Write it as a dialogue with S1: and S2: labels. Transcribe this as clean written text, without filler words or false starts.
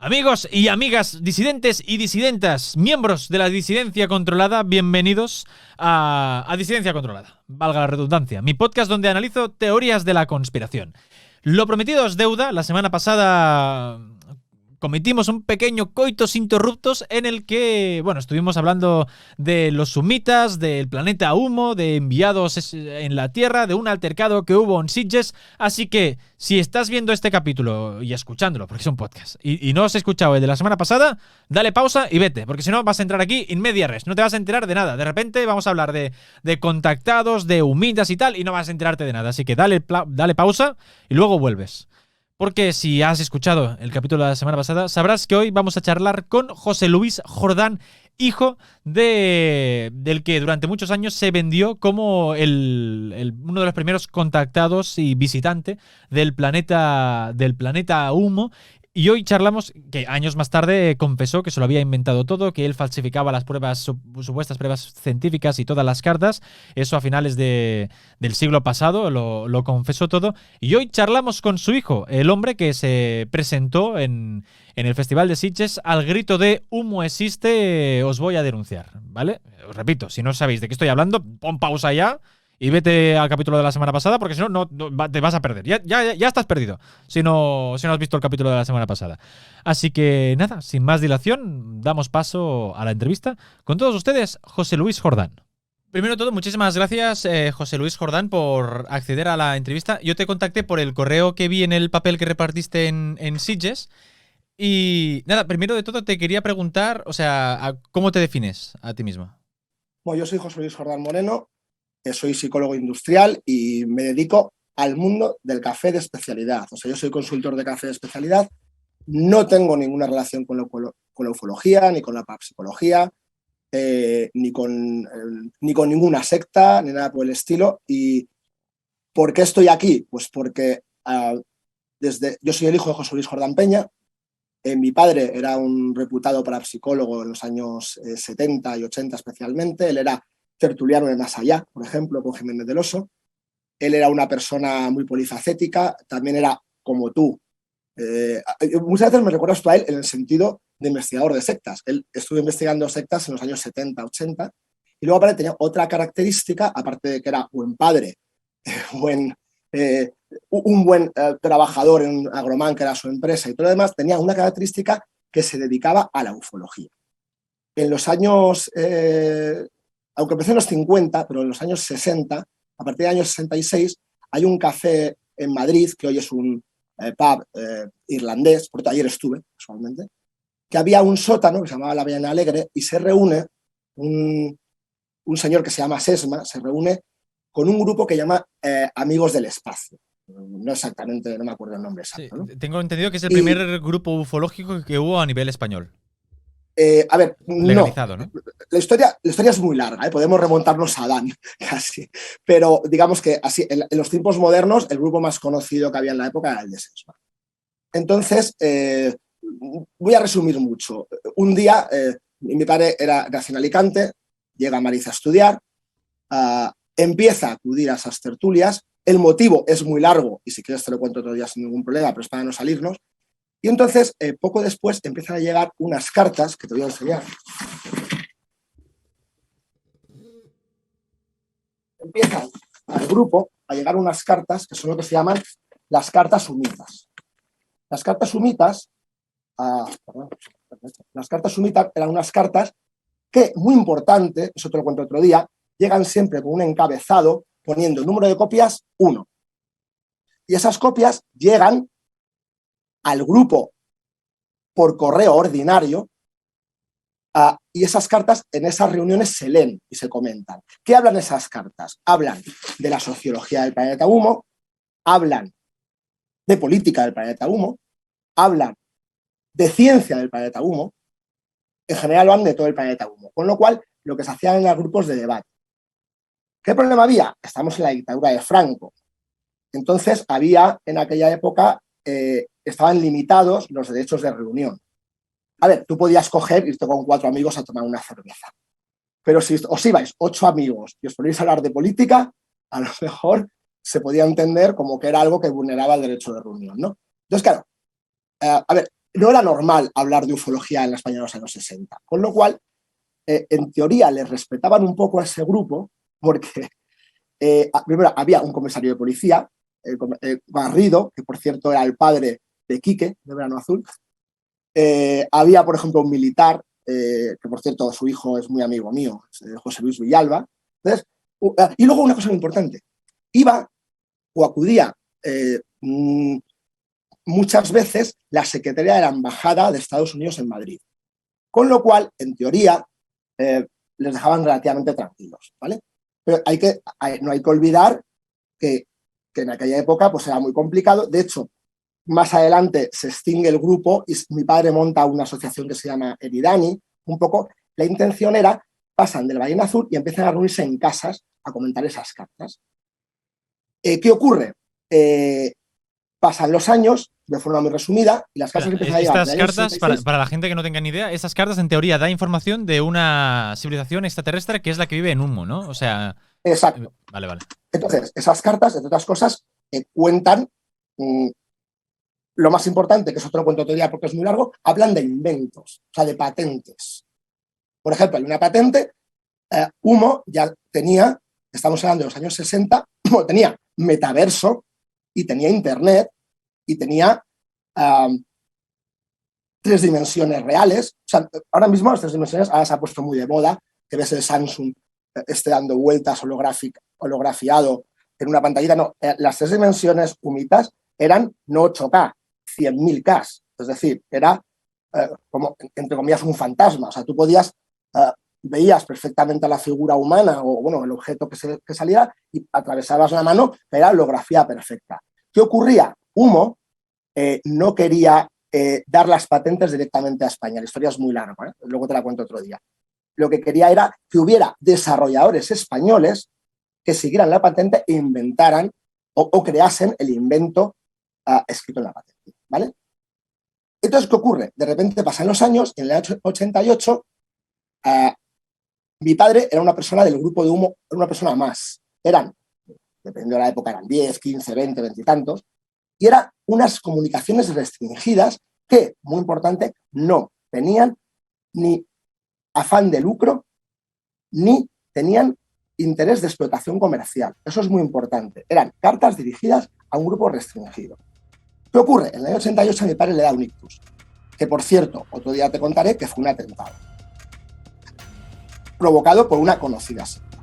S1: Amigos y amigas disidentes y disidentas, miembros de la disidencia controlada, bienvenidos a Disidencia Controlada, valga la redundancia, mi podcast donde analizo teorías de la conspiración. Lo prometido es deuda. La semana pasada cometimos un pequeño coitus interruptus en el que, bueno, estuvimos hablando de los sumitas, del planeta Humo, de enviados en la Tierra, de un altercado que hubo en Sitges. Así que, si estás viendo este capítulo y escuchándolo, porque es un podcast, y no has escuchado el de la semana pasada, dale pausa y vete, porque si no vas a entrar aquí in media res, no te vas a enterar de nada. De repente vamos a hablar de contactados, de humitas y tal, y no vas a enterarte de nada. Así que dale pausa y luego vuelves. Porque si has escuchado el capítulo de la semana pasada, sabrás que hoy vamos a charlar con José Luis Jordán, hijo del que durante muchos años se vendió como uno de los primeros contactados y visitante del planeta Humo. Y hoy charlamos que años más tarde confesó que se lo había inventado todo, que él falsificaba las supuestas pruebas científicas y todas las cartas. Eso a finales del siglo pasado lo confesó todo. Y hoy charlamos con su hijo, el hombre que se presentó en el Festival de Sitges al grito de "Humo existe, os voy a denunciar", ¿vale? Os repito, si no sabéis de qué estoy hablando, pon pausa ya y vete al capítulo de la semana pasada, porque si no, te vas a perder. Ya estás perdido si no has visto el capítulo de la semana pasada. Así que nada, sin más dilación, damos paso a la entrevista con todos ustedes, José Luis Jordán. Primero de todo, muchísimas gracias, José Luis Jordán, por acceder a la entrevista. Yo te contacté por el correo que vi en el papel que repartiste en Sitges. Y nada, primero de todo te quería preguntar, o sea, ¿cómo te defines a ti mismo?
S2: Bueno, yo soy José Luis Jordán Moreno, soy psicólogo industrial y me dedico al mundo del café de especialidad. O sea, yo soy consultor de café de especialidad, no tengo ninguna relación con la ufología, ni con la parapsicología, ni con ninguna secta, ni nada por el estilo. ¿Y por qué estoy aquí? Pues porque yo soy el hijo de José Luis Jordán Peña. Mi padre era un reputado parapsicólogo en los años 70 y 80 especialmente. Él era tertuliano de Más Allá, por ejemplo, con Jiménez del Oso. Él era una persona muy polifacética, también era como tú. Muchas veces me recuerdas tú a él en el sentido de investigador de sectas. Él estuvo investigando sectas en los años 70, 80, y luego aparte tenía otra característica, aparte de que era buen padre, un buen trabajador en Agromán, que era su empresa, y todo lo demás, tenía una característica que se dedicaba a la ufología. En los años, aunque empecé en los 50, pero en los años 60, a partir del año 66, hay un café en Madrid, que hoy es un pub irlandés, por ayer estuve, casualmente, que había un sótano que se llamaba La Avellana Alegre, y se reúne un señor que se llama Sesma, se reúne con un grupo que llama Amigos del Espacio. No exactamente, no me acuerdo el nombre exacto.
S1: Sí,
S2: ¿no?
S1: tengo entendido que es el primer grupo ufológico que hubo a nivel español.
S2: A ver,
S1: legalizado, ¿no?
S2: La historia es muy larga, podemos remontarnos a Adán casi, pero digamos que así, en los tiempos modernos el grupo más conocido que había en la época era el de Sesma. Entonces, voy a resumir mucho. Un día, mi padre nació en Alicante, llega a Madrid a estudiar, empieza a acudir a esas tertulias. El motivo es muy largo y si quieres te lo cuento otro día sin ningún problema, pero es para no salirnos. Y entonces, poco después, empiezan a llegar unas cartas que te voy a enseñar. Empiezan al grupo a llegar unas cartas que son lo que se llaman las cartas sumitas. Las cartas sumitas, eran unas cartas que, muy importante, eso te lo cuento otro día, llegan siempre con un encabezado poniendo el número de copias 1. Y esas copias llegan al grupo por correo ordinario, y esas cartas en esas reuniones se leen y se comentan. ¿Qué hablan esas cartas? Hablan de la sociología del planeta Humo, hablan de política del planeta Humo, hablan de ciencia del planeta Humo, en general hablan de todo el planeta Humo, con lo cual lo que se hacían eran grupos de debate. ¿Qué problema había? Estamos en la dictadura de Franco. Entonces había en aquella época, estaban limitados los derechos de reunión. A ver, tú podías irte con 4 amigos a tomar una cerveza, pero si os ibais 8 amigos y os poníais a hablar de política, a lo mejor se podía entender como que era algo que vulneraba el derecho de reunión, ¿no? Entonces, claro, a ver, no era normal hablar de ufología en la España de los años 60, con lo cual, en teoría, les respetaban un poco a ese grupo porque primero había un comisario de policía, Garrido, que por cierto era el padre de Quique, de Verano Azul. Había, por ejemplo, un militar, que por cierto su hijo es muy amigo mío, José Luis Villalba. Entonces, y luego una cosa muy importante, iba o acudía muchas veces la secretaria de la Embajada de Estados Unidos en Madrid, con lo cual, en teoría, les dejaban relativamente tranquilos, ¿vale? Pero no hay que olvidar que en aquella época pues, era muy complicado. De hecho, más adelante se extingue el grupo y mi padre monta una asociación que se llama Eridani. Un poco la intención era, pasan del Ballena Azul y empiezan a reunirse en casas a comentar esas cartas. ¿Qué ocurre? Pasan los años de forma muy resumida y las cartas empiezan a llegar.
S1: Estas cartas, para la gente que no tenga ni idea, estas cartas en teoría da información de una civilización extraterrestre que es la que vive en Humo, ¿no? O sea...
S2: Exacto.
S1: Vale.
S2: Entonces, esas cartas, entre otras cosas, cuentan lo más importante, que eso te lo cuento otro día porque es muy largo, hablan de inventos, o sea, de patentes. Por ejemplo, hay una patente, Humo ya tenía, estamos hablando de los años 60, tenía metaverso y tenía internet y tenía 3 dimensiones reales. O sea, ahora mismo las 3 dimensiones ahora se ha puesto muy de moda, que ves el Samsung dando vueltas holografiado en una pantallita. No, las 3 dimensiones humitas eran no 8K, 100.000K. Es decir, era como, entre comillas, un fantasma. O sea, tú veías perfectamente a la figura humana o, bueno, el objeto que saliera y atravesabas la mano, era holografía perfecta. ¿Qué ocurría? Humo no quería dar las patentes directamente a España. La historia es muy larga, ¿eh? Luego te la cuento otro día. Lo que quería era que hubiera desarrolladores españoles que siguieran la patente e inventaran o creasen el invento escrito en la patente, ¿vale? Entonces, ¿qué ocurre? De repente pasan los años y en el año 88 mi padre era una persona del grupo de Humo, era una persona más. Dependiendo de la época, eran 10, 15, 20, 20 y tantos. Y eran unas comunicaciones restringidas que, muy importante, no tenían ni afán de lucro, ni tenían interés de explotación comercial. Eso es muy importante. Eran cartas dirigidas a un grupo restringido. ¿Qué ocurre? En el año 88 a mi padre le da un ictus, que por cierto, otro día te contaré que fue un atentado, provocado por una conocida secta.